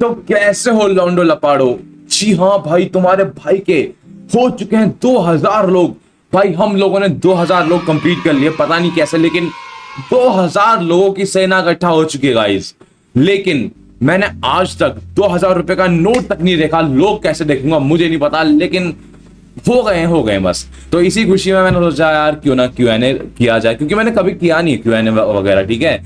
तो कैसे हो लौंडो लपाड़ो। जी हाँ भाई, तुम्हारे भाई के हो चुके हैं 2000 लोग। भाई हम लोगों ने 2000 लोग कंप्लीट कर लिए, पता नहीं कैसे, लेकिन 2000 लोगों की सेना इकट्ठा हो चुकी है गाइस। लेकिन मैंने आज तक 2000 रुपए का नोट तक नहीं देखा। लोग कैसे देखूंगा मुझे नहीं पता, लेकिन हो गए बस। तो इसी खुशी में मैंने सोचा यार क्यों ना Q&A किया जाए, क्योंकि मैंने कभी किया नहीं Q&A वगैरह। ठीक है,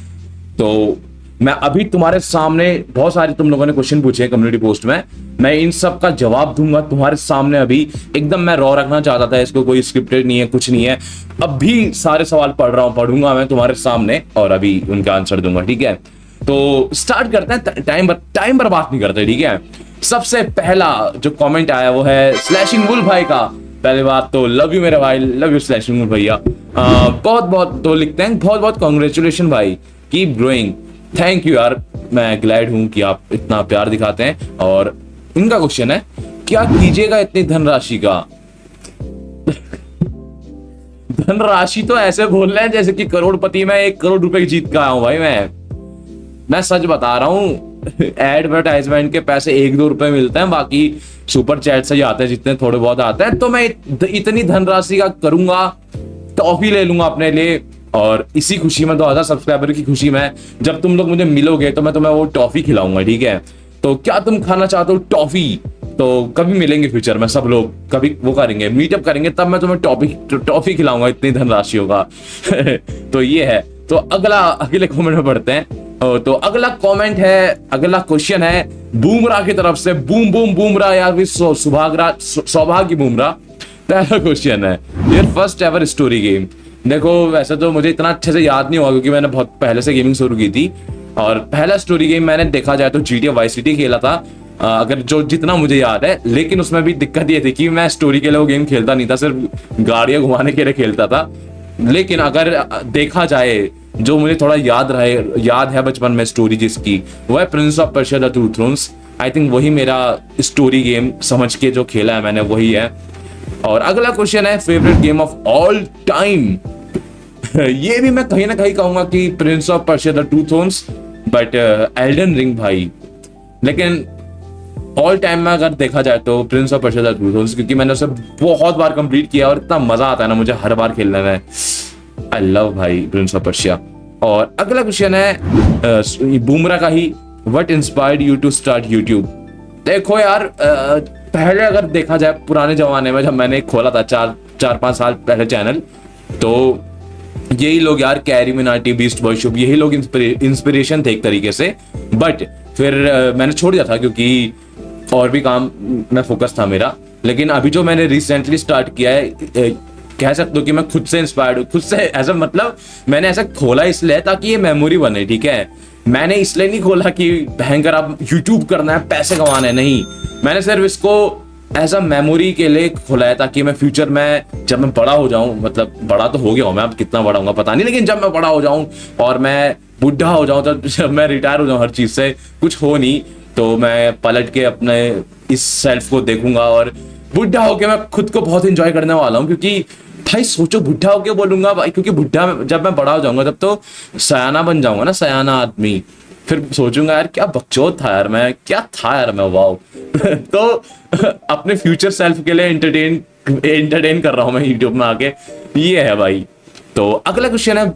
तो मैं अभी तुम्हारे सामने बहुत सारे तुम लोगों ने क्वेश्चन पूछे हैं कम्युनिटी पोस्ट में, मैं इन सब का जवाब दूंगा तुम्हारे सामने। अभी एकदम मैं रॉ रखना चाहता था इसको, कोई स्क्रिप्टेड नहीं है, कुछ नहीं है। अब भी सारे सवाल पढ़ूंगा मैं तुम्हारे सामने और अभी उनका आंसर दूंगा। ठीक है, तो स्टार्ट करते हैं। टाइम बर्बाद नहीं करते। ठीक है, सबसे पहला जो कमेंट आया वो है स्लैशिंग वुल भाई का। पहली बात तो लव यू मेरे भाई, लव यू स्लैशिंग वुल भैया। बहुत बहुत तो लिखते हैं, बहुत बहुत कॉन्ग्रेचुलेशन भाई, कीप ग्रोइंग। थैंक यू यार, मैं ग्लैड हूं कि आप इतना प्यार दिखाते हैं। और इनका क्वेश्चन है, क्या कीजिएगा इतनी धनराशि का? धनराशि तो ऐसे बोल रहे हैं जैसे कि करोड़पति में 1 करोड़ रुपए जीत का आया हूं भाई। मैं सच बता रहा हूं, एडवर्टाइजमेंट के पैसे 1-2 रुपए मिलते हैं, बाकी सुपर चैट से ही आते हैं, जितने थोड़े बहुत आते हैं। तो मैं इतनी धनराशि का करूंगा, टॉफी ले लूंगा अपने लिए। और इसी खुशी में 2000 सब्सक्राइबर की खुशी में जब तुम लोग मुझे मिलोगे तो मैं तुम्हें वो टॉफी खिलाऊंगा। ठीक है, तो क्या तुम खाना चाहते हो टॉफी? तो कभी मिलेंगे फ्यूचर में, सब लोग कभी वो करेंगे, मीटअप करेंगे, तब मैं तुम्हें टॉफी खिलाऊंगा इतनी धनराशियों का। तो ये है। तो अगले कमेंट में पढ़ते हैं। तो अगला कमेंट है, अगला क्वेश्चन है बुमराह की तरफ से। बूम बूम बुमराह या फिर सौभाग्य बुमराह। पहला क्वेश्चन है, your first ever story game. देखो वैसे तो मुझे इतना अच्छे से याद नहीं होगा क्योंकि मैंने बहुत पहले से गेमिंग शुरू की थी। और पहला स्टोरी गेम मैंने देखा जाए तो GTA वाइस सिटी खेला था, अगर जो जितना मुझे याद है। लेकिन उसमें भी दिक्कत ये थी कि मैं स्टोरी के लिए वो गेम खेलता नहीं था, सिर्फ गाड़ियां घुमाने के लिए खेलता था। लेकिन अगर देखा जाए जो मुझे थोड़ा याद है बचपन में स्टोरी जिसकी, वो है Prince of Persia the two thrones. I think वही मेरा स्टोरी गेम समझ के जो खेला है मैंने वही है। और अगला क्वेश्चन है favourite game of all time. ये भी मैं कहीं ना कहीं कहूंगा कि Prince of Persia the two thrones, but Elden ring भाई। लेकिन ऑल टाइम में अगर देखा जाए तो Prince of Persia the two thrones, क्योंकि मैंने उसे बहुत बार कंप्लीट किया और इतना मजा आता है ना मुझे हर बार खेलने में। आई लव भाई प्रिंस ऑफ पर्शिया। और अगला क्वेश्चन है बुमराह का ही, what inspired you to start YouTube. देखो यार, पहले अगर देखा जाए पुराने जमाने में जब मैंने खोला था 4-5 साल पहले चैनल, तो यही लोग यार, कैरी मिनाटी, बीस्ट बॉय शुभ, यही लोग इंस्पिरेशन थे एक तरीके से। बट फिर मैंने छोड़ दिया था क्योंकि और भी काम में फोकस था मेरा। लेकिन अभी जो मैंने रिसेंटली स्टार्ट किया है, कह सकते हो कि मैं खुद से इंस्पायर्ड हूँ, खुद से ऐसा, मतलब मैंने ऐसा खोला इसलिए ताकि ये मेमोरी बने। ठीक है, मैंने इसलिए नहीं खोला कि भयंकर अब यूट्यूब करना है, पैसे कमाना है, नहीं। मैंने सिर्फ इसको एज अ मेमोरी के लिए खोला है ताकि मैं फ्यूचर में जब मैं बड़ा हो जाऊं, मतलब बड़ा तो हो गया हूं मैं, अब कितना बड़ा होऊंगा पता नहीं, लेकिन जब मैं बड़ा हो जाऊं और मैं बुढ़ा हो जाऊं, तो जब मैं रिटायर हो जाऊं हर चीज से, कुछ हो नहीं, तो मैं पलट के अपने इस सेल्फ को देखूंगा और बुढ़ा होके मैं खुद को बहुत इंजॉय करने वाला हूँ। क्योंकि भाई सोचो, बुढ़ा होके बोलूंगा भाई, क्योंकि बुढ़ा जब मैं बड़ा हो जाऊंगा तब तो सयाना बन जाऊंगा ना, सयाना आदमी। फिर सोचूंगा यार क्या बकचोद था यार मैं, क्या था यार मैं, वाओ। तो अपने फ्यूचर सेल्फ के लिए एंटरटेन कर रहा हूं मैं यूट्यूब में आके, ये है भाई। तो अगला क्वेश्चन है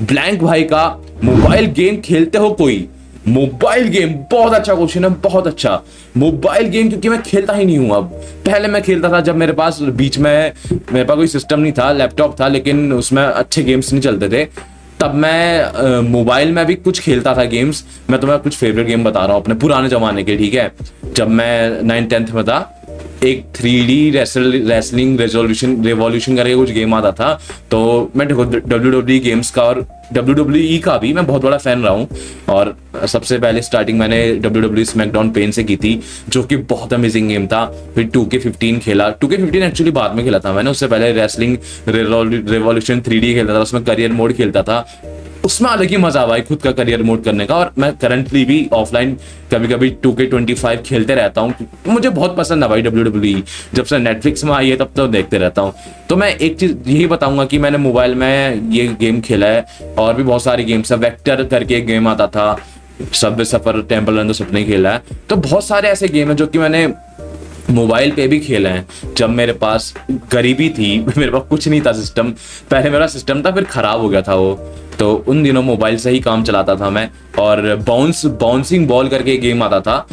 ब्लैंक भाई का, मोबाइल गेम खेलते हो कोई? मोबाइल गेम, बहुत अच्छा क्वेश्चन है, बहुत अच्छा। मोबाइल गेम क्योंकि मैं खेलता ही नहीं हूं अब। पहले मैं खेलता था जब मेरे पास बीच में मेरे पास कोई सिस्टम नहीं था, लैपटॉप था, लेकिन उसमें अच्छे गेम्स नहीं चलते थे। तब मैं मोबाइल में भी कुछ खेलता था गेम्स। मैं तुम्हें कुछ फेवरेट गेम बता रहा हूँ अपने पुराने जमाने के। ठीक है, जब मैं 9th-10th में था, एक 3D रेसलिंग रेवोल्यूशन करके कुछ गेम आता था। तो मैं देखो WWE गेम्स का और WWE का भी मैं बहुत बड़ा फैन रहा हूँ। और सबसे पहले स्टार्टिंग मैंने WWE स्मैकडाउन पेन से की थी, जो कि बहुत अमेजिंग गेम था। फिर 2K15 खेला, 2K15 एक्चुअली बाद में खेला था मैंने, उससे पहले रेसलिंग रेवोल्यूशन 3D खेलता था, उसमें करियर मोड खेलता था। उसमें अलग ही मजा भाई खुद का करियर मोड करने का। और मैं करंटली भी ऑफलाइन कभी कभी 2K25 खेलते रहता हूँ, मुझे बहुत पसंद है भाई WWE। जब से नेटफ्लिक्स में आई है तब तो देखते रहता हूँ। तो मैं एक चीज यही बताऊंगा कि मैंने मोबाइल में ये गेम खेला है, और भी बहुत सारे गेम्स है। वेक्टर करके एक गेम आता था, सबवे सफर, टेम्पल रन तो सबने ही खेला है। तो बहुत सारे ऐसे गेम है जो कि मैंने मोबाइल पे भी खेले हैं। जब मेरे पास गरीबी थी, मेरे पास कुछ नहीं था सिस्टम, पहले मेरा सिस्टम था फिर खराब हो गया था वो, तो उन दिनों मोबाइल से ही काम चलाता था मैं। और बाउंसिंग बॉल करके एक गेम आता था,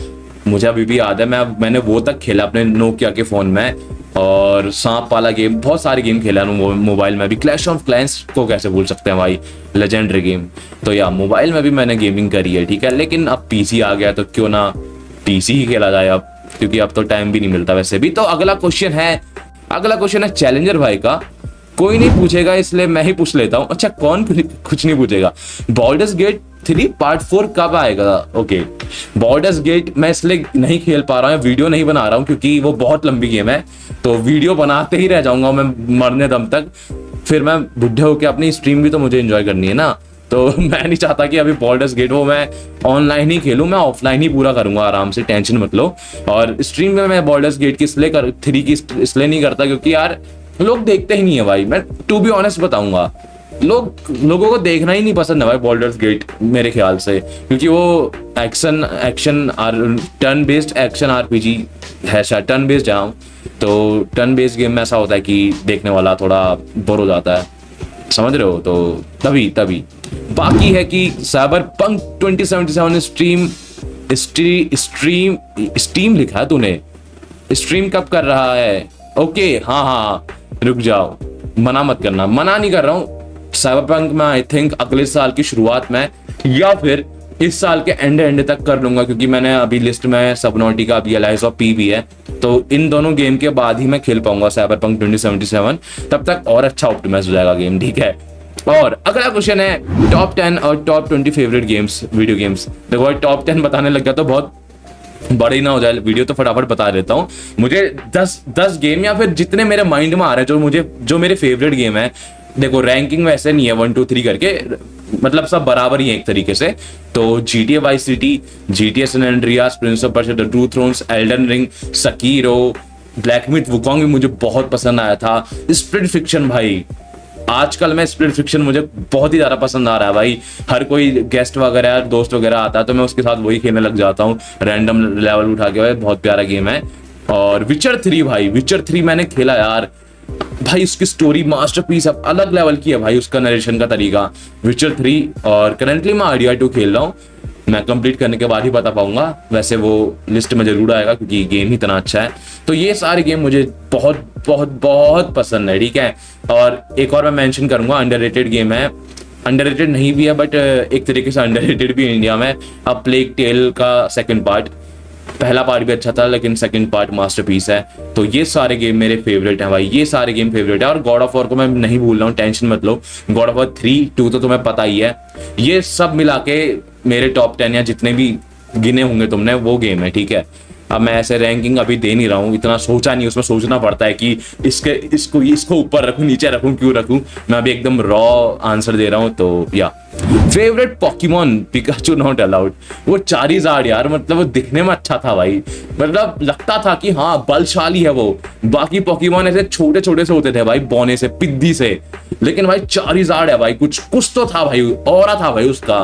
मुझे अभी भी याद है, मैंने वो तक खेला अपने नोकिया के फोन में। और सांप वाला गेम, बहुत सारे गेम खेला मोबाइल में भी। क्लैश ऑफ क्लैंस को कैसे भूल सकते हैं भाई, लेजेंडरी गेम। तो या मोबाइल में भी मैंने गेमिंग करी है, ठीक है। लेकिन अब पीसी आ गया तो क्यों ना पीसी ही खेला जाए अब, क्योंकि अब तो टाइम भी नहीं मिलता वैसे भी। तो अगला क्वेश्चन है चैलेंजर भाई का। कोई नहीं पूछेगा इसलिए मैं ही पूछ लेता हूँ। अच्छा, कौन कुछ नहीं पूछेगा। बॉर्डर्स गेट 3 पार्ट 4 कब आएगा? ओके, बॉर्डर्स गेट मैं इसलिए नहीं खेल पा रहा हूँ, वीडियो नहीं बना रहा हूँ, क्योंकि वो बहुत लंबी गेम है। तो वीडियो बनाते ही रह जाऊंगा मैं मरने दम तक, फिर मैं बुढ़े होकर अपनी स्ट्रीम भी तो मुझे एंजॉय करनी है ना। तो मैं नहीं चाहता कि अभी बॉर्डर्स गेट वो मैं ऑनलाइन ही खेलूं, मैं ऑफलाइन ही पूरा करूंगा आराम से, टेंशन मत लो। और स्ट्रीम में मैं बॉर्डर्स गेट की 3 की इसलिए नहीं करता क्योंकि यार लोग देखते ही नहीं है भाई। मैं टू बी ऑनेस्ट बताऊंगा, लोगों को देखना ही नहीं पसंद है भाई बॉर्डर्स गेट मेरे ख्याल से, क्योंकि वो action turn based action RPG है, शायद टर्न बेस्ड जाऊं तो टर्न बेस्ड गेम में ऐसा होता है कि देखने वाला थोड़ा बोर हो जाता है, समझ रहे हो। तो तभी बाकी है कि साइबरपंक 2077 स्ट्रीम लिखा है तूने, स्ट्रीम कब कर रहा है? ओके हाँ, रुक जाओ, मना मत करना, मना नहीं कर रहा हूँ। साइबरपंक में आई थिंक अगले साल की शुरुआत में या फिर इस साल के एंड तक कर लूंगा, क्योंकि मैंने अभी लिस्ट में सबनॉटिका भी, एलाइज ऑफ पी भी है, तो इन दोनों गेम के बाद ही मैं खेल पाऊंगा साइबरपंक 2077। तब तक और अच्छा ऑप्टिमाइज हो जाएगा गेम, ठीक है। और अगला क्वेश्चन है टॉप 10 और top 20 favourite games, video games. देखो टॉप 10 बताने लग गया तो बहुत बड़ी ना हो जाए वीडियो, तो फटाफट बता देता हूँ। मुझे 10 गेम या फिर जितने मेरे माइंड में आ रहे हैं जो मेरे फेवरेट गेम है। देखो रैंकिंग वैसे नहीं है 1 2 3 करके, मतलब सब बराबर ही है एक तरीके से। तो GTA Vice City, GTA San Andreas, Prince of Persia the true thrones, Elden Ring, Sekiro, Black Myth Wukong भी मुझे बहुत पसंद आया था। स्प्लिट फिक्शन भाई, आजकल मैं स्प्लिट फिक्शन मुझे बहुत ही ज्यादा पसंद आ रहा है भाई। हर कोई गेस्ट वगैरह दोस्त वगैरह आता है तो मैं उसके साथ वही खेलने लग जाता हूँ, रैंडम लेवल उठा के भाई, बहुत प्यारा गेम है। और विचर 3 भाई, विचर 3 मैंने खेला यार भाई, उसकी स्टोरी मास्टरपीस है, अलग लेवल की है भाई उसका नरेशन का तरीका, विचर 3। और करंटली मैं आइडिया 2 खेल रहा हूँ, मैं कंप्लीट करने के बाद ही बता पाऊंगा, वैसे वो लिस्ट में जरूर आएगा क्योंकि गेम ही इतना अच्छा है। तो ये सारे गेम मुझे बहुत बहुत बहुत पसंद है, ठीक है। और एक और मैं मेंशन करूंगा, अंडररेटेड गेम है, अंडररेटेड नहीं भी है बट एक तरीके से अंडररेटेड भी इंडिया में, अब प्लेग टेल का सेकंड पार्ट, पहला पार्ट भी अच्छा था लेकिन सेकंड पार्ट मास्टरपीस है। तो ये सारे गेम मेरे फेवरेट हैं भाई, ये सारे गेम फेवरेट है। और गॉड ऑफ वॉर को मैं नहीं भूल रहा हूँ, टेंशन मत लो, गॉड ऑफ वॉर 3 2 तो तुम्हें पता ही है। ये सब मिला के मेरे टॉप 10 या जितने भी गिने होंगे तुमने वो गेम है, ठीक है। अब मैं ऐसे रैंकिंग अभी दे नहीं रहा हूँ, इतना सोचा नहीं, उसमें सोचना पड़ता है कि इसको ऊपर रखूं नीचे रखूं क्यों रखूं, मैं अभी एकदम रॉ आंसर दे रहा हूँ। तो या favourite Pokemon Pikachu not allowed, वो चारिज़ार्ड यार, मतलब वो दिखने में अच्छा था भाई, मतलब लगता था कि हाँ बलशाली है वो। बाकी पोकेमॉन ऐसे छोटे छोटे से होते थे भाई, बौने से, पिद्दी से, लेकिन भाई चारिज़ार्ड है भाई, कुछ तो था भाई, ऑरा था भाई उसका,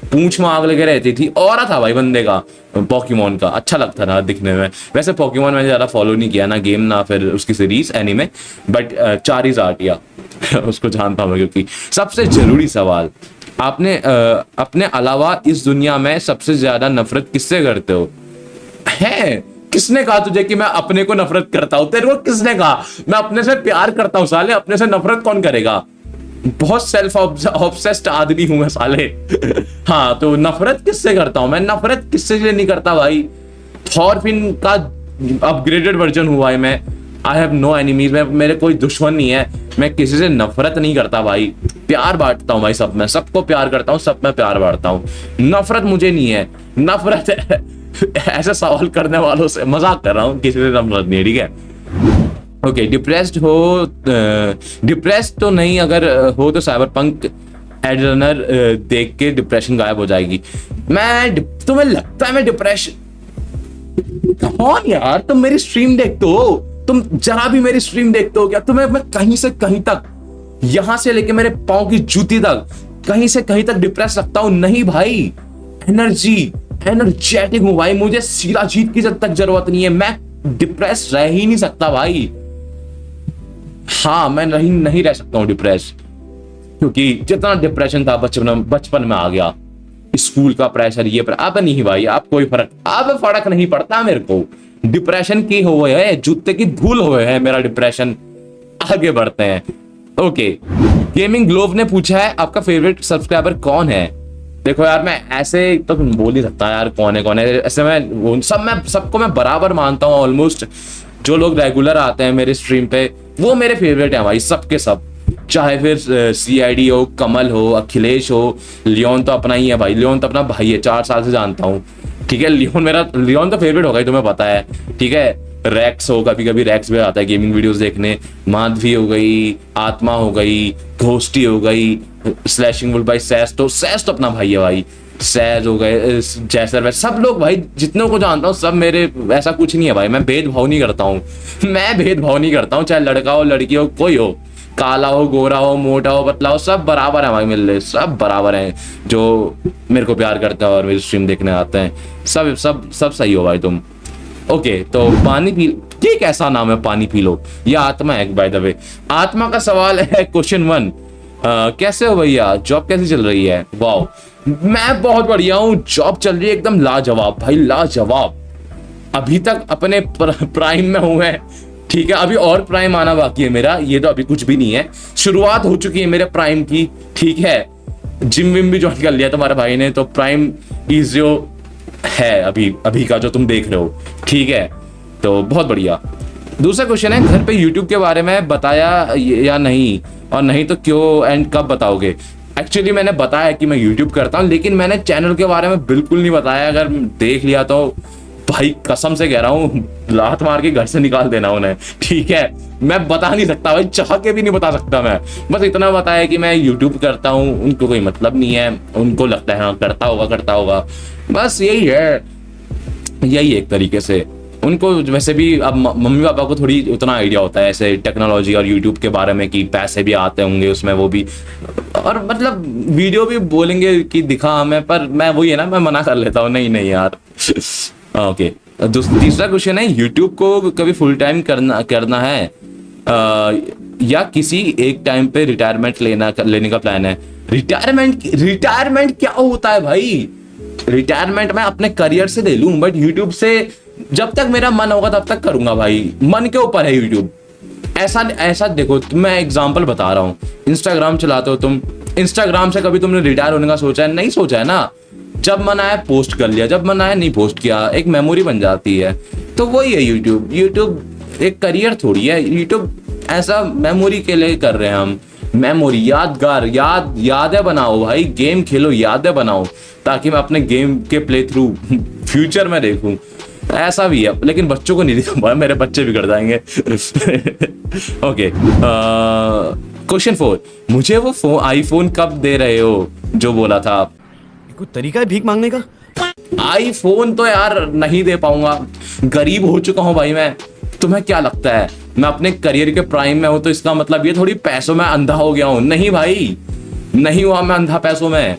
पूंछ में आग लगे रहती थी, ऑरा था भाई बंदे का, पोकेमॉन का, अच्छा लगता था दिखने में। वैसे पोकेमॉन मैंने ज्यादा फॉलो नहीं किया ना गेम ना फिर उसकी सीरीज एनीमे, बट चारिज़ार्ड या उसको जानता हूँ। क्योंकि सबसे जरूरी सवाल, आपने अपने अलावा इस दुनिया में सबसे ज्यादा नफरत किससे करते हो? है किसने कहा तुझे कि मैं अपने को नफरत करता हूं? तेरे को किसने कहा? मैं अपने से प्यार करता हूं साले, अपने से नफरत कौन करेगा? बहुत सेल्फ ऑब्सेस्ड आदमी हूं मैं साले। हाँ, तो नफरत किससे करता हूं मैं? नफरत किससे नहीं करता भाई, थॉरफिन का अपग्रेडेड वर्जन हुआ है मैं। आई हैव नो एनिमीज, मेरे कोई दुश्मन नहीं है, मैं किसी से नफरत नहीं करता भाई, प्यार बांटता हूँ भाई सब में, सबको प्यार करता हूँ, सब में प्यार बांटता हूँ, नफरत मुझे नहीं है। नफरत ऐसे सवाल करने वालों से मजाक कर रहा हूँ, किसी से नफरत नहीं है, ठीक है। ओके, डिप्रेस्ड हो, डिप्रेस्ड तो नहीं, अगर हो तो साइबरपंक एडरनर देख के डिप्रेशन गायब हो जाएगी। तुम्हें लगता है मैं डिप्रेशन? कौन यार, तुम मेरी स्ट्रीम देखते हो, तुम जरा भी मेरी स्ट्रीम देखते हो क्या? तुम्हें मैं कहीं से कहीं तक, यहां से लेके मेरे पांव की जूती तक, कहीं से कहीं तक डिप्रेस रखता हूं? नहीं भाई, एनर्जेटिक हूँ भाई, मुझे सीधा जीत की जब तक जरूरत नहीं है, मैं डिप्रेस रह ही नहीं सकता भाई। हाँ, मैं नहीं रह सकता हूँ डिप्रेस, क्योंकि जितना डिप्रेशन था बचपन में आ गया, स्कूल का प्रेशर, ये अब नहीं भाई, अब कोई फर्क नहीं पड़ता मेरे को। डिप्रेशन की हुए है, जूते की धूल हुए है मेरा डिप्रेशन। आगे बढ़ते हैं। ओके, गेमिंग ग्लोव ने पूछा है आपका फेवरेट सब्सक्राइबर कौन है। देखो यार, मैं ऐसे तो बोल नहीं सकता यार कौन है ऐसे, मैं सबको मैं बराबर मानता हूँ ऑलमोस्ट। जो लोग रेगुलर आते हैं मेरे स्ट्रीम पे वो मेरे फेवरेट हैं भाई, सबके सब। चाहे फिर CID हो, कमल हो, अखिलेश हो, लियोन तो अपना ही है भाई, लियोन तो अपना भाई है, 4 साल से जानता हूँ, ठीक है। लियोन तो फेवरेट होगा ही, तुम्हें पता है, ठीक है। रैक्स हो, कभी कभी रैक्स भी आता है गेमिंग वीडियोस देखने। माधवी हो गई, आत्मा हो गई, घोष्टी हो गई, स्लैशिंग वुल भाई, सैस तो अपना भाई है भाई, सैज हो गए, जैसर, सब लोग भाई जितनों को जानता हूँ सब मेरे। ऐसा कुछ नहीं है भाई, मैं भेदभाव नहीं करता हूँ चाहे लड़का हो लड़की हो, कोई हो, काला हो गोरा हो, मोटा हो पतला हो, सब बराबर है भाई, मिल रहे सब बराबर हैं जो मेरे को प्यार करते हैं और मेरी स्ट्रीम देखने आते हैं। सब सही हो भाई तुम। ओके, तो पानी पी, ठीक, ऐसा नाम है पानी पी लो। ये आत्मा है बाय द वे। आत्मा का सवाल है क्वेश्चन 1, कैसे हो भैया, जॉब कैसी चल रही है। वाओ, मैं बहुत बढ़िया हूँ, जॉब चल रही है एकदम लाजवाब भाई, लाजवाब। अभी तक अपने प्राइम में हूँ मैं, ठीक है। अभी और प्राइम आना बाकी है मेरा, ये तो अभी कुछ भी नहीं है, शुरुआत हो चुकी है मेरे प्राइम की, ठीक है। जिम विम भी ज्वाइन कर लिया तुम्हारे भाई ने, तो प्राइम इज जो है अभी का जो तुम देख रहे हो, ठीक है। तो बहुत बढ़िया। दूसरा क्वेश्चन है, घर पे यूट्यूब के बारे में बताया या नहीं, और नहीं तो क्यों एंड कब बताओगे। एक्चुअली मैंने बताया कि मैं यूट्यूब करता हूँ, लेकिन मैंने चैनल के बारे में बिल्कुल नहीं बताया। अगर देख लिया तो भाई कसम से कह रहा हूँ, लात मार के घर से निकाल देना उन्हें, ठीक है। मैं बता नहीं सकता भाई, चाह के भी नहीं बता सकता मैं, बस इतना बताया कि मैं यूट्यूब करता हूँ। उनको कोई मतलब नहीं है, उनको लगता है हाँ करता होगा, बस यही है, यही एक तरीके से। उनको वैसे भी अब मम्मी पापा को थोड़ी उतना आइडिया होता है ऐसे टेक्नोलॉजी और यूट्यूब के बारे में, कि पैसे भी आते होंगे उसमें, वो भी, और मतलब वीडियो भी बोलेंगे कि दिखा हमें, पर मैं वही है ना, मैं मना कर लेता हूँ, नहीं यार। ओके, तीसरा क्वेश्चन है, यूट्यूब को कभी फुल टाइम करना है या किसी एक टाइम पे रिटायरमेंट लेने का प्लान है। रिटायरमेंट क्या होता है भाई। रिटायरमेंट मैं अपने करियर से ले लूं, बट यूट्यूब से जब तक मेरा मन होगा तब तक करूंगा भाई, मन के ऊपर है यूट्यूब। ऐसा देखो, मैं एग्जांपल बता रहा हूँ, इंस्टाग्राम चलाते हो तुम, इंस्टाग्राम से कभी तुमने रिटायर होने का सोचा है? नहीं सोचा है ना। जब मन आया पोस्ट कर लिया, जब मन आया नहीं पोस्ट किया, एक मेमोरी बन जाती है। तो वही है यूट्यूब एक करियर थोड़ी है। यूट्यूब ऐसा मेमोरी के लिए कर रहे हैं हम, मेमोरी, यादगार, यादें बनाओ भाई, गेम खेलो, यादें बनाओ, ताकि मैं अपने गेम के प्ले थ्रू फ्यूचर में देखूं। ऐसा भी है, लेकिन बच्चों को नहीं दिखा पाया, मेरे बच्चे बिगड़ जाएंगे। ओके, क्वेश्चन 4, मुझे वो आईफोन कब दे रहे हो जो बोला था। कोई तरीका है भीख मांगने का? आईफोन तो यार नहीं दे पाऊंगा, गरीब हो चुका हूं भाई मैं। तुम्हें क्या लगता है मैं अपने करियर के प्राइम में हूं तो इसका मतलब ये थोड़ी पैसों में अंधा हो गया हूं? नहीं भाई, नहीं हुआ मैं अंधा पैसों में।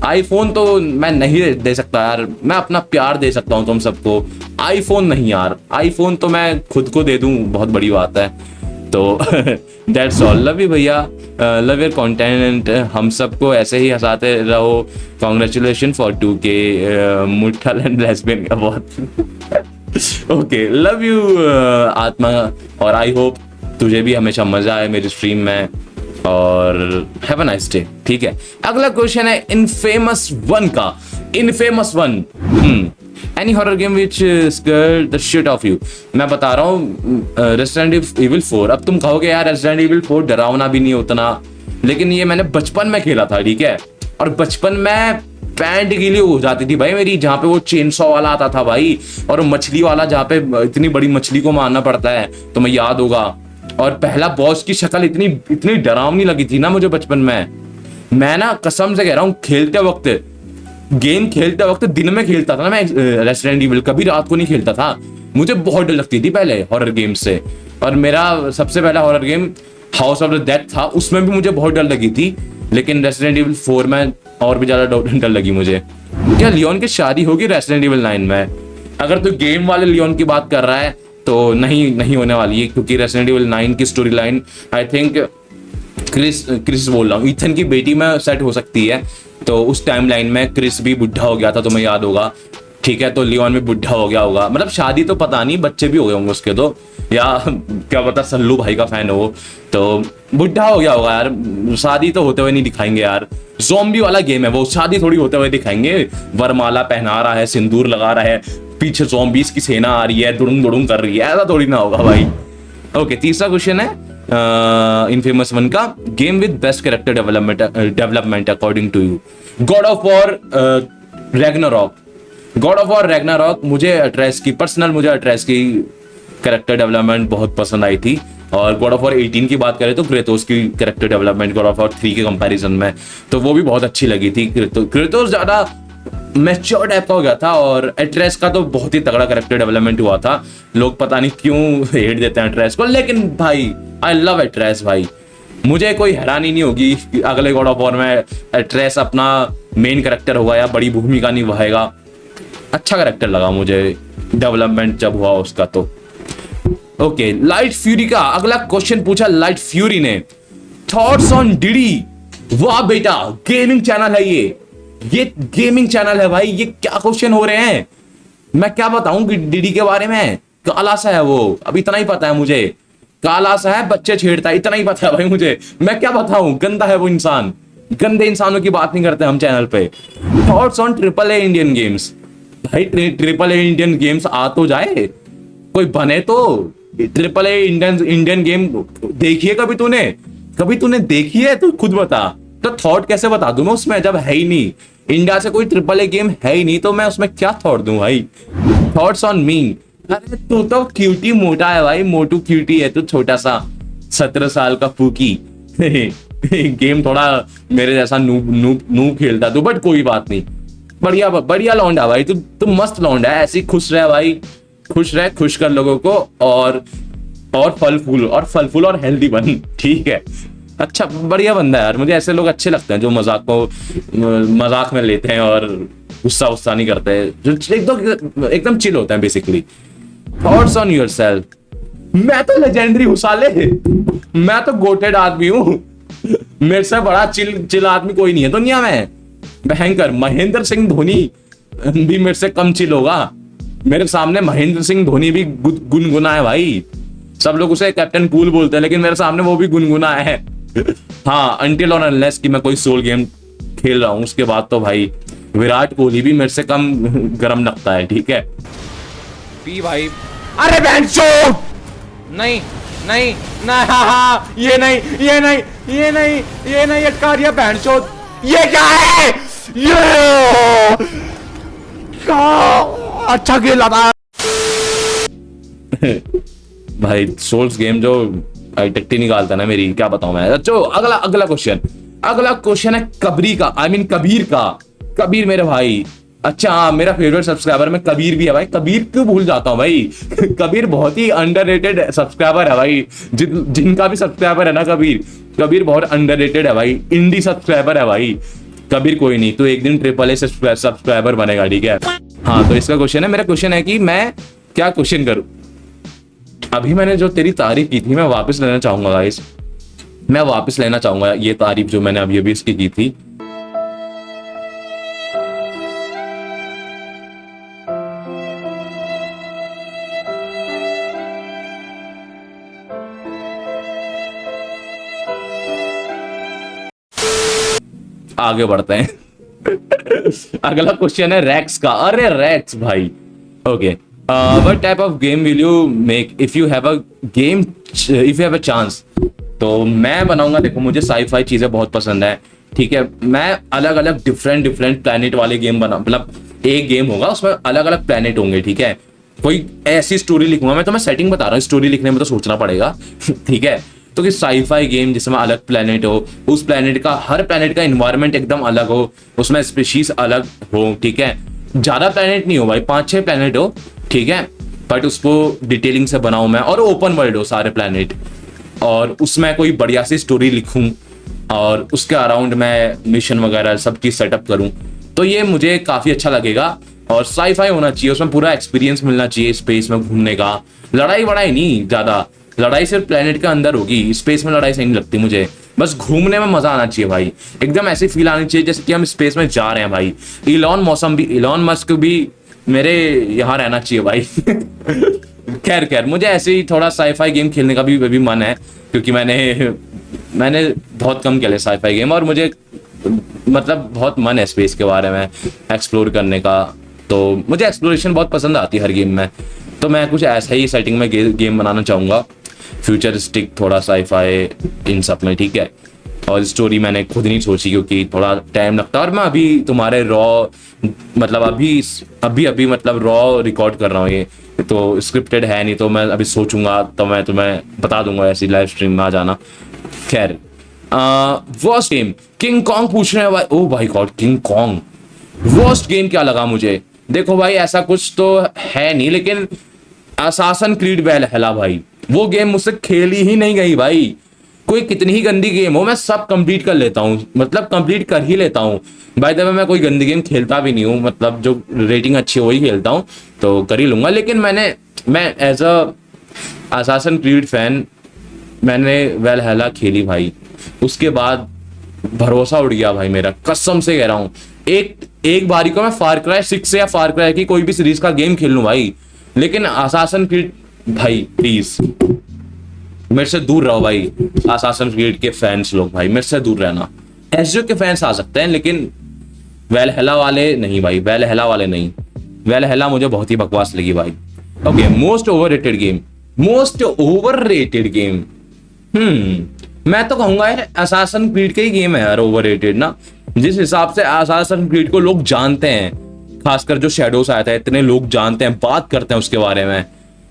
आईफोन तो मैं नहीं दे सकता यार, मैं अपना प्यार दे सकता हूं तुम सबको, आईफोन नहीं यार। आईफोन तो मैं खुद को दे दूं, बहुत बड़ी बात है। तो दैट्स ऑल, लव यू भैया, लव योर कंटेंट, हम सबको ऐसे ही हंसाते रहो। कांग्रेचुलेशन फॉर 2K मुठल एंड लेस्बियन का बहुत। ओके, लव यू आत्मा, और आई होप तुझे भी हमेशा मजा आए मेरी स्ट्रीम में, और हैव अ नाइस डे, ठीक है। अगला क्वेश्चन है इनफेमस 1 का। Infamous 1, any horror game which scared the shit of you. मैं बता रहा हूँ रेसिडेंट इविल 4। अब तुम कहोगे यार रेसिडेंट इविल 4 डरावना भी नहीं उतना, लेकिन ये मैंने बचपन में खेला था, ठीक है। और बचपन में पैंट गीली हो जाती थी भाई मेरी, जहाँ पे वो चेनसॉ वाला आता था भाई, और मछली वाला, जहाँ पे इतनी बड़ी मछली को मारना पड़ता है, तुम्हें याद होगा। और पहला बॉस की शक्ल इतनी डरावनी लगी थी ना मुझे बचपन में। मैं ना कसम से कह रहा हूँ, गेम खेलते वक्त दिन में खेलता था ना मैं रेसिडेंट इविल, कभी रात को नहीं खेलता था। मुझे बहुत डर लगती थी पहले हॉरर गेम से, और मेरा सबसे पहला horror game house of the dead था, उसमें भी मुझे बहुत डर लगी थी। लेकिन रेसिडेंट इविल 4 में और भी ज्यादा डर लगी मुझे। क्या लियोन की शादी होगी रेसिडेंट इविल 9 में? अगर तू गेम वाले लियोन की बात कर रहा है तो नहीं होने वाली है, क्योंकि रेसिडेंट इविल 9 की storyline I think Chris बोल रहा हूँ, ईथन की बेटी में सेट हो सकती है। तो उस टाइम लाइन में क्रिस भी बुढ़ा हो गया था, तुम्हें याद होगा, ठीक है। तो लियोन भी बुढ़ा हो गया होगा, मतलब शादी तो पता नहीं, बच्चे भी हो गए होंगे उसके तो, या क्या पता सल्लू भाई का फैन हो, तो बुढ़ा हो गया होगा यार। शादी तो होते हुए नहीं दिखाएंगे यार, ज़ॉम्बी वाला गेम है वो, शादी थोड़ी होते हुए दिखाएंगे। वरमाला पहना रहा है, सिंदूर लगा रहा है, पीछे ज़ॉम्बीज की सेना आ रही है, दुड़ुंग दुड़ुंग कर रही है, ऐसा थोड़ी ना होगा भाई। ओके, तीसरा क्वेश्चन है इनफेमस वन का, game with best character development according to you. God of War Ragnarok. God of War Ragnarok मुझे अट्रेस की कैरेक्टर डेवलपमेंट बहुत पसंद आई थी। और गॉड ऑफ वॉर 18 की बात करें तो क्रेटोस की character development God of war 3 के कंपैरिजन में तो वो भी बहुत अच्छी लगी थी। क्रेटोस ज्यादा मैच्योर टाइप का हो गया था, और एट्रेस का तो बहुत ही तगड़ा कैरेक्टर डेवलपमेंट हुआ था। लोग पता नहीं क्यों हेट देते हैं एट्रेस को, लेकिन भाई आई लव एट्रेस भाई। मुझे कोई हैरानी नहीं होगी अगले गॉड ऑफ वॉर में एट्रेस अपना मेन कैरेक्टर होगा या बड़ी भूमिका निभाएगा। अच्छा कैरेक्टर लगा मुझे डेवलपमेंट जब हुआ उसका। तो ओके, लाइट फ्यूरी का अगला क्वेश्चन पूछा लाइट फ्यूरी ने, थॉट्स ऑन डिडी। वाह बेटा, गेमिंग चैनल है ये गेमिंग चैनल है भाई, ये क्या क्वेश्चन हो रहे हैं। मैं क्या बताऊं कि डिडी के बारे में, काला सा है वो, अब इतना ही पता है मुझे, काला सा है, बच्चे छेड़ता है, इतना ही पता है भाई मुझे। मैं क्या बताऊं, गंदा है वो इंसान। गंदे इंसानों की बात नहीं करते हम चैनल पे। Thoughts on AAA Indian games. भाई AAA इंडियन गेम्स आ तो जाए, कोई बने तो। AAA इंडियन गेम देखी है कभी तूने देखी है? तू खुद बता। तो थॉट कैसे बता दूं मैं उसमें, जब है ही नहीं इंडिया से कोई AAA गेम है ही नहीं, तो मैं उसमें क्या थॉट दूं भाई। Thoughts on me. अरे तू तो क्यूटी मोटा है भाई, मोटू क्यूटी है तू, छोटा सा 17 साल का फूकी। गेम थोड़ा मेरे जैसा नूब खेलता तू, बट कोई बात नहीं, बढ़िया लौंडा भाई तू मस्त लौंडा है। ऐसे ही खुश रह भाई, खुश रह, खुश कर लोगों को, और फल फूल और हेल्दी बन, ठीक है। अच्छा, बढ़िया बंदा है यार, मुझे ऐसे लोग अच्छे लगते हैं जो मजाक में लेते हैं और गुस्सा नहीं करते, जो एकदम चिल होते हैं बेसिकली। Thoughts on yourself. मैं तो लेजेंडरी हूँ साले, मैं तो गोटेड आदमी हूँ, मेरे से बड़ा चिल आदमी कोई नहीं है दुनिया में। भयंकर महेंद्र सिंह धोनी भी मेरे से कम चिल होगा। मेरे सामने महेंद्र सिंह धोनी भी गुनगुना है भाई। सब लोग उसे कैप्टन कूल बोलते हैं, लेकिन मेरे सामने वो भी गुनगुना है। हाँ, अनटिल और अनलेस कि मैं कोई सोल गेम खेल रहा हूँ, उसके बाद तो भाई विराट कोहली भी मेरे से कम गरम लगता है, ठीक है। पी भाई। अरे बेंचो, नहीं नहीं नहीं, हाँ, ये नहीं अटका दिया बेंचो। ये क्या है? ये क्या अच्छा खेला था भाई। सोल्स गेम जो टट्टी निकालता ना मेरी, क्या बताऊं मैं। अच्छा, अगला क्वेश्चन है कबीर का, कबीर का। कबीर मेरे भाई, अच्छा हाँ, मेरा फेवरेट सब्सक्राइबर में कबीर भी है भाई। कबीर क्यों भूल जाता हूँ भाई। कबीर बहुत ही अंडररेटेड सब्सक्राइबर है भाई। जिनका भी सब्सक्राइबर है ना कबीर बहुत अंडररेटेड है भाई, इंडी सब्सक्राइबर है भाई। कबीर कोई नहीं, तो एक दिन AAA सब्सक्राइबर बनेगा, ठीक है। हाँ, तो इसका क्वेश्चन है, मेरा क्वेश्चन है कि मैं क्या क्वेश्चन करूं। अभी मैंने जो तेरी तारीफ की थी, मैं वापस लेना चाहूंगा गाइस, मैं वापस लेना चाहूंगा ये तारीफ जो मैंने अभी इसकी की थी। आगे बढ़ते हैं। अगला क्वेश्चन है रैक्स का। अरे रैक्स भाई, okay. What type of game will you make if you have a chance? तो मैं बनाऊंगा, देखो मुझे साई-फाई चीजें बहुत पसंद है, ठीक है। मैं अलग अलग डिफरेंट प्लेनेट वाले गेम बना, मतलब एक गेम होगा उसमें अलग अलग प्लेनेट होंगे, ठीक है। कोई ऐसी स्टोरी लिखूंगा मैं, तो मैं सेटिंग बता रहा हूँ, स्टोरी लिखने में तो सोचना पड़ेगा। ठीक है, तो कि साई-फाई गेम जिसमें अलग प्लेनेट हो, उस प्लेनेट का, हर प्लेनेट का एनवायरनमेंट एकदम अलग हो, उसमें स्पीशीज अलग हो, ठीक है। ज्यादा प्लेनेट नहीं हो भाई, 5-6 प्लेनेट हो, ठीक है, बट उसको डिटेलिंग से बनाऊं मैं, और ओपन वर्ल्ड हो सारे प्लेनेट, और उसमें कोई बढ़िया सी स्टोरी लिखूं, और उसके अराउंड मैं मिशन वगैरह सब चीज सेटअप करूं, तो ये मुझे काफी अच्छा लगेगा। और साईफाई होना चाहिए, उसमें पूरा एक्सपीरियंस मिलना चाहिए स्पेस में घूमने का। लड़ाई वड़ाई नहीं, ज्यादा लड़ाई सिर्फ प्लेनेट के अंदर होगी, स्पेस में लड़ाई सही नहीं लगती मुझे। बस घूमने में मजा आना चाहिए भाई, एकदम ऐसी फील आनी चाहिए जैसे कि हम स्पेस में जा रहे हैं भाई। इलॉन मस्क भी मेरे यहाँ रहना चाहिए भाई। खैर खैर, मुझे ऐसे ही थोड़ा साईफाई गेम खेलने का भी मन है, क्योंकि मैंने बहुत कम खेले साईफाई गेम, और मुझे मतलब बहुत मन है स्पेस के बारे में एक्सप्लोर करने का। तो मुझे एक्सप्लोरेशन बहुत पसंद आती है हर गेम में, तो मैं कुछ ऐसा ही सेटिंग में गेम बनाना चाहूँगा, फ्यूचरिस्टिक, थोड़ा साईफाई इन सब में, ठीक है। और स्टोरी मैंने खुद नहीं सोची क्योंकि थोड़ा टाइम लगता है, और मैं अभी तुम्हारे मतलब अभी मतलब रॉ रिकॉर्ड कर रहा हूँ, ये तो स्क्रिप्टेड है नहीं, तो मैं अभी सोचूंगा तो मैं तुम्हें बता दूंगा ऐसी लाइव स्ट्रीम में आ जाना। खैर, वर्स्ट गेम किंग कॉन्ग पूछ रहे हैं भाई। ओ भाई God, king Kong worst game क्या लगा मुझे? देखो भाई, ऐसा कुछ तो है नहीं, लेकिन असासिन क्रीड वैलहैला भाई, वो गेम मुझसे खेली ही नहीं गई भाई। कोई कितनी ही गंदी गेम हो, मैं सब कंप्लीट कर लेता हूँ, मतलब कंप्लीट कर ही लेता हूँ। बाय द वे, मैं कोई गंदी गेम खेलता भी नहीं हूँ, मतलब जो रेटिंग अच्छी हो वही खेलता हूँ, तो कर ही लूंगा। लेकिन मैं as a Assassin Creed fan मैंने वैलहैला खेली भाई, उसके बाद भरोसा उड़ गया भाई मेरा, कसम से कह रहा हूँ। एक बारी को मैं फार क्राई 6 या फार क्राई की कोई भी सीरीज का गेम खेल लूं भाई, लेकिन असासिन क्रीड भाई प्लीज मेरे से दूर रहो भाई। असासिन क्रीड के फैंस लोग भाई, मेरे से दूर रहना। एसजीओ के फैंस आ सकते हैं, लेकिन वैलहैला वाले नहीं भाई, वैलहैला वाले नहीं। वैलहैला मुझे बहुत ही बकवास लगी भाई। ओके, मोस्ट ओवररेटेड गेम, मैं तो कहूंगा यार असासिन क्रीड का ही गेम है यार ओवररेटेड ना। जिस हिसाब से असासिन क्रीड को लोग जानते हैं, खासकर जो शैडोस आया था, इतने लोग जानते हैं, बात करते हैं उसके बारे में,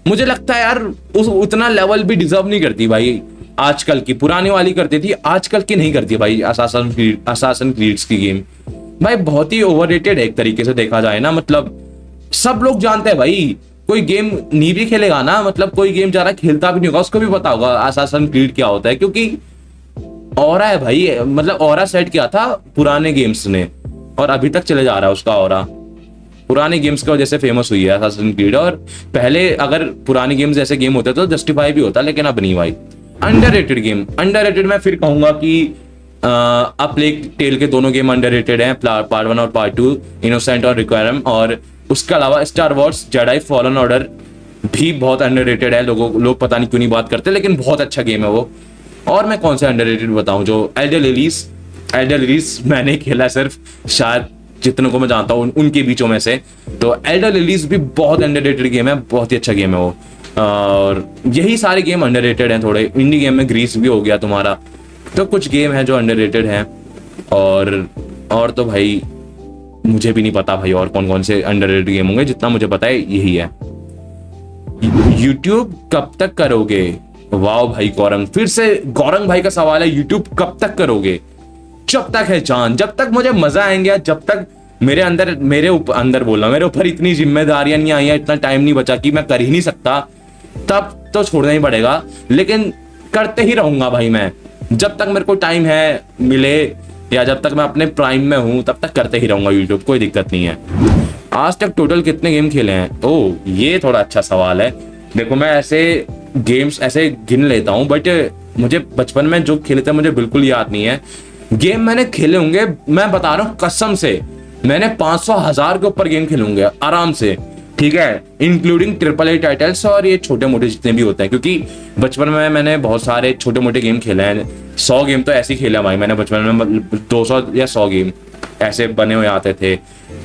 मुझे लगता है यार उतना लेवल भी डिजर्व नहीं करती भाई। आजकल की पुरानी वाली करती थी, आजकल की नहीं करती भाई। असासिन क्रीड्स की गेम भाई बहुत ही ओवररेटेड है एक तरीके से देखा जाए ना। मतलब सब लोग जानते हैं भाई, कोई गेम नहीं भी खेलेगा ना, मतलब कोई गेम ज्यादा खेलता भी नहीं होगा, उसको भी पता होगा असासिन क्रीड क्या होता है, क्योंकि ऑरा है भाई। मतलब ऑरा सेट किया था पुराने गेम्स ने, और अभी तक चले जा रहा है उसका ऑरा। पुराने गेम्स की वजह से फेमस हुई है असासिन क्रीड, और पहले अगर पुराने गेम्स जैसे गेम होते तो जस्टिफाई भी होता, लेकिन अब नहीं भाई। अंडररेटेड गेम, अंडररेटेड मैं फिर कहूंगा कि अ प्लेग टेल के दोनों गेम अंडररेटेड हैं, पार्ट 1 और पार्ट 2, इनोसेंट और रिक्वायरम। और उसके अलावा star Wars Jedi fallen order भी बहुत अंडररेटेड है। लोग पता नहीं क्यों नहीं बात करते, लेकिन बहुत अच्छा गेम है वो। और मैं कौन सा अंडररेटेड बताऊं, जो एल्डर लिलीज मैंने खेला सिर्फ, शायद जितनों को मैं जानता हूँ उनके बीचों में से, तो एल्डर लिलीज भी बहुत अंडररेटेड गेम है, बहुत ही अच्छा गेम है वो। और यही सारे गेम अंडररेटेड हैं थोड़े। इंडी गेम में ग्रीस भी हो गया तुम्हारा, तो कुछ गेम है जो अंडररेटेड हैं। और तो भाई मुझे भी नहीं पता भाई और कौन कौन से अंडररेटेड गेम होंगे, जितना मुझे पता है यही है। यूट्यूब कब तक करोगे? वाह भाई गौरंग, फिर से गौरंग भाई का सवाल है, यूट्यूब कब तक करोगे? जब तक है जान, जब तक मुझे मजा आएंगे, जब तक मेरे ऊपर इतनी जिम्मेदारियां नहीं आई, इतना टाइम नहीं बचा कि मैं कर ही नहीं सकता, तब तो छोड़ना ही पड़ेगा। लेकिन करते ही रहूंगा भाई मैं, जब तक मेरे को टाइम है मिले, या जब तक मैं अपने प्राइम में हूं, तब तक करते ही रहूंगा यूट्यूब, कोई दिक्कत नहीं है। आज तक टोटल कितने गेम खेले हैं? ओह, ये थोड़ा अच्छा सवाल है। देखो, मैं ऐसे गेम्स ऐसे गिन लेता हूं, बट मुझे बचपन में जो खेले थे मुझे बिल्कुल याद नहीं है। गेम मैंने खेले होंगे, मैं बता रहा हूँ कसम से, मैंने 500,000 के ऊपर गेम खेले होंगे आराम से, ठीक है, इंक्लूडिंग AAA टाइटल्स और ये छोटे मोटे जितने भी होते हैं, क्योंकि बचपन में मैंने बहुत सारे छोटे मोटे गेम खेले हैं। 100 गेम तो ऐसे ही खेला भाई मैंने बचपन में, 200 या 100 गेम ऐसे बने हुए आते थे,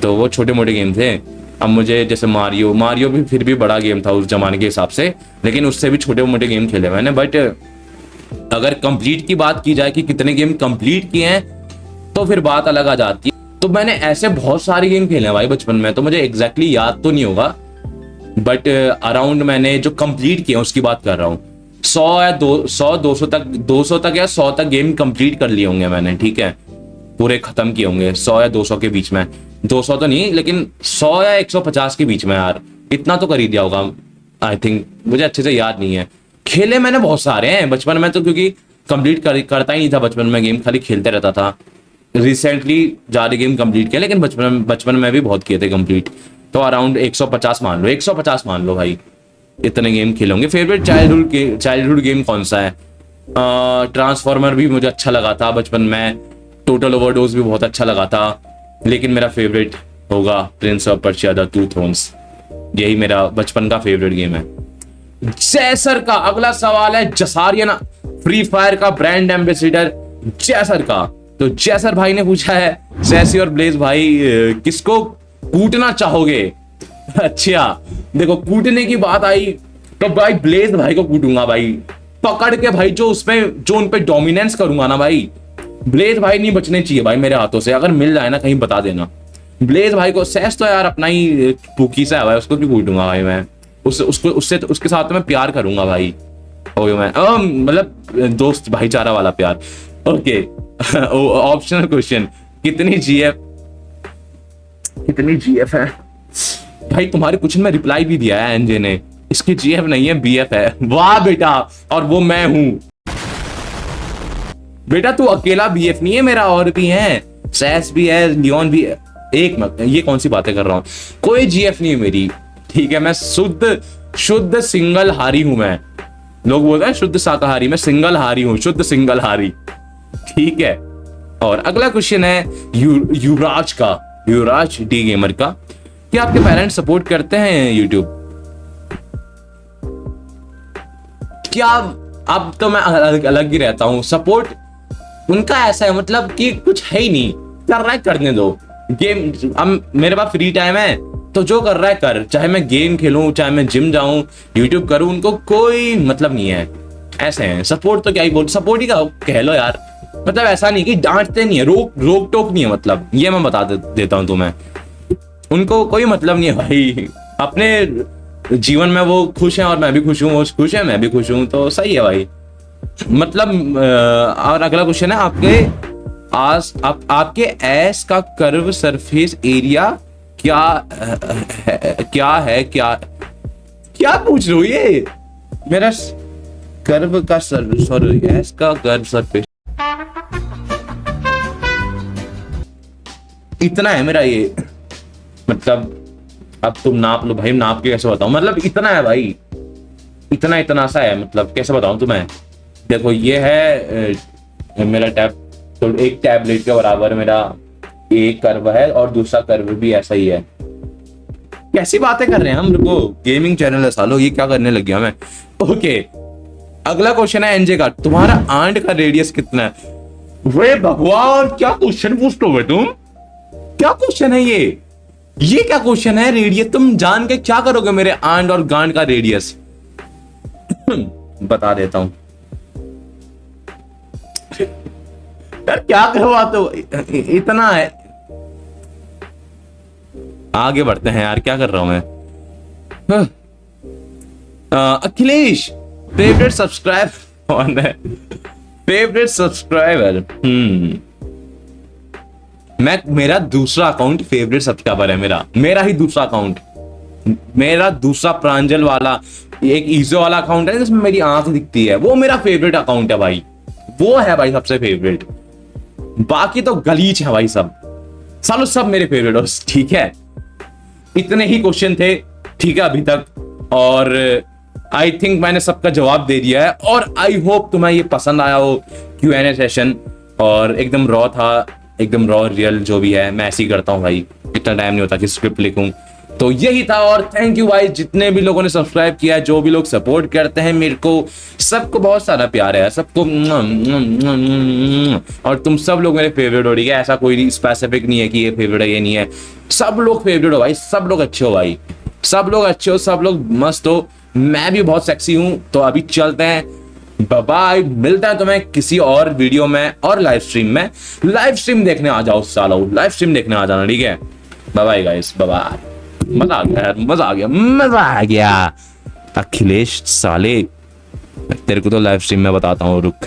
तो वो छोटे मोटे गेम थे। अब मुझे जैसे मारियो भी फिर भी बड़ा गेम था उस जमाने के हिसाब से, लेकिन उससे भी छोटे मोटे गेम खेले मैंने। बट अगर कंप्लीट की बात की जाए कि कितने गेम कंप्लीट किए हैं, तो फिर बात अलग आ जाती है। तो मैंने ऐसे बहुत सारे गेम खेले हैं भाई बचपन में, तो मुझे एग्जैक्टली याद तो नहीं होगा, बट अराउंड मैंने जो कंप्लीट किए उसकी बात कर रहा हूँ। 200 तक या 100 तक गेम कंप्लीट कर लिए होंगे मैंने, ठीक है, पूरे खत्म किए होंगे 100 या 200 के बीच में। 200 तो नहीं, लेकिन 100 या 150 के बीच में यार, इतना तो कर ही दिया होगा आई थिंक, मुझे अच्छे से याद नहीं है। खेले मैंने बहुत सारे हैं बचपन में, तो क्योंकि करता ही नहीं था बचपन में गेम, खाली खेलते रहता था। रिसेंटली ज़्यादा गेम कंप्लीट किया, लेकिन बचपन में भी बहुत किए थे कंप्लीट। तो अराउंड 150 मान लो, 150 मान लो भाई, इतने गेम खेलोगे। फेवरेट चाइल्डहुड गेम कौन सा है? ट्रांसफॉर्मर भी मुझे अच्छा लगा था बचपन में, टोटल ओवरडोज भी बहुत अच्छा लगा था, लेकिन मेरा फेवरेट होगा Prince of Persia the two thrones. यही मेरा बचपन का फेवरेट गेम है। जैसर का अगला सवाल है, जसारियन फ्री फायर का ब्रांड एम्बेसडर जैसर का। तो जैसर भाई ने पूछा है, जैसी और ब्लेज भाई किसको कूटना चाहोगे? अच्छा देखो, कूटने की बात आई तो भाई ब्लेज भाई को कूटूंगा भाई, पकड़ के भाई, जो उन पे डोमिनेंस करूंगा ना भाई। ब्लेज भाई नहीं बचने चाहिए भाई मेरे हाथों से, अगर मिल जाए ना कहीं बता देना। ब्लेज भाई को, सैस तो यार अपना ही पुकी सा है भाई, उसको भी कूटूंगा भाई मैं, उसके साथ तो मैं प्यार करूंगा भाई। ओके मैं मतलब दोस्त भाईचारा वाला प्यार। ओके ऑप्शनल क्वेश्चन, कितनी जीएफ है भाई? तुम्हारे क्वेश्चन में रिप्लाई भी दिया है एनजे ने, इसकी जीएफ नहीं है बीएफ है। वाह बेटा, और वो मैं हूं बेटा, तू अकेला बीएफ नहीं है मेरा, और भी है, सैस भी है, लियोन भी है। ये कौन सी बातें कर रहा हूं, कोई जीएफ नहीं है मेरी, ठीक है? मैं शुद्ध सिंगल हारी हूं मैं। लोग बोलते हैं शुद्ध शाकाहारी, मैं सिंगल हारी हूं, शुद्ध सिंगल हारी, ठीक है? और अगला क्वेश्चन है युवराज डी गेमर का, क्या आपके पेरेंट्स सपोर्ट करते हैं यूट्यूब? क्या अब तो मैं अलग ही रहता हूं, सपोर्ट उनका ऐसा है मतलब कि कुछ है ही नहीं, कर रहा है करने दो। गेम, अब मेरे पास फ्री टाइम है तो जो कर रहा है कर, चाहे मैं गेम खेलूं, चाहे मैं जिम जाऊं, यूट्यूब करूं, उनको कोई मतलब नहीं है। ऐसे हैं, सपोर्ट तो क्या ही बोल, सपोर्ट ही कह लो यार, मतलब ऐसा नहीं कि डांटते नहीं है, रोक टोक नहीं है, मतलब ये मैं बता देता हूं तुम्हें, उनको कोई मतलब नहीं है भाई, अपने जीवन में वो खुश हैं और मैं भी खुश हूं, वो खुश है मैं भी खुश हूं, तो सही है भाई। मतलब और अगला क्वेश्चन है, आपके एस का कर्व सरफेस एरिया क्या पूछ रहे हो? ये मेरा कर्व का सॉरी एस का कर्व सरफेस इतना है मेरा, ये मतलब अब तुम नाप लो भाई, नाप के कैसे बताऊं, मतलब इतना है भाई, इतना सा है, मतलब कैसे बताऊं तुम्हें? देखो ये है मेरा टैब, तो एक टैबलेट के बराबर मेरा एक कर्व है और दूसरा कर्व भी ऐसा ही है। कैसी बातें कर रहे हैं हम लोग, गेमिंग चैनल है सालो, ये क्या करने लग गया मैं। ओके अगला क्वेश्चन है एनजे का, तुम्हारा आंट का रेडियस कितना है? वे भगवान, क्या क्वेश्चन पूछ रहे हो तुम, क्या क्वेश्चन है ये क्या क्वेश्चन है? रेडियस तुम जान के क्या करोगे मेरे आंट और गांड का रेडियस? बता देता हूं यार, क्या करवाते हो, इतना है। आगे बढ़ते हैं यार, क्या कर रहा हूं मैं। अखिलेश फेवरेट सब्सक्राइबर कौन है? फेवरेट सब्सक्राइबर मेरा दूसरा अकाउंट फेवरेट सब्सक्राइबर है, मेरा ही दूसरा अकाउंट, मेरा दूसरा प्रांजल वाला एक ईजो वाला अकाउंट है जिसमें मेरी आंख दिखती है, वो मेरा फेवरेट अकाउंट है भाई, वो है भाई सबसे फेवरेट। बाकी तो गलीच है भाई, सब मेरे फेवरेट हो, ठीक है? इतने ही क्वेश्चन थे, ठीक है अभी तक, और आई थिंक मैंने सबका जवाब दे दिया है, और आई होप तुम्हें ये पसंद आया हो Q&A सेशन, और एकदम रॉ था, एकदम रॉ रियल जो भी है, मैं ऐसे ही करता हूँ भाई, इतना टाइम नहीं होता कि स्क्रिप्ट लिखूं। तो यही था, और थैंक यू भाई जितने भी लोगों ने सब्सक्राइब किया, जो भी लोग सपोर्ट करते हैं मेरे को, सबको बहुत सारा प्यार है, सबको, और तुम सब लोग मेरे फेवरेट हो, ठीक है? ऐसा कोई स्पेसिफिक नहीं है कि ये फेवरेट है ये नहीं है, सब लोग फेवरेट हो भाई, सब लोग अच्छे हो भाई, सब लोग अच्छे हो, सब लोग मस्त हो, मैं भी बहुत सेक्सी हूं। तो अभी चलते हैं, बाय बाय, मिलता है तुम्हें किसी और वीडियो में और लाइव स्ट्रीम देखने आ जाओ सालो, लाइव स्ट्रीम देखने आ जाना, ठीक है? Bye bye guys, bye bye. मजा आ गया यार, मजा आ गया। अखिलेश साले, तेरे को तो लाइव स्ट्रीम में बताता हूँ, रुक।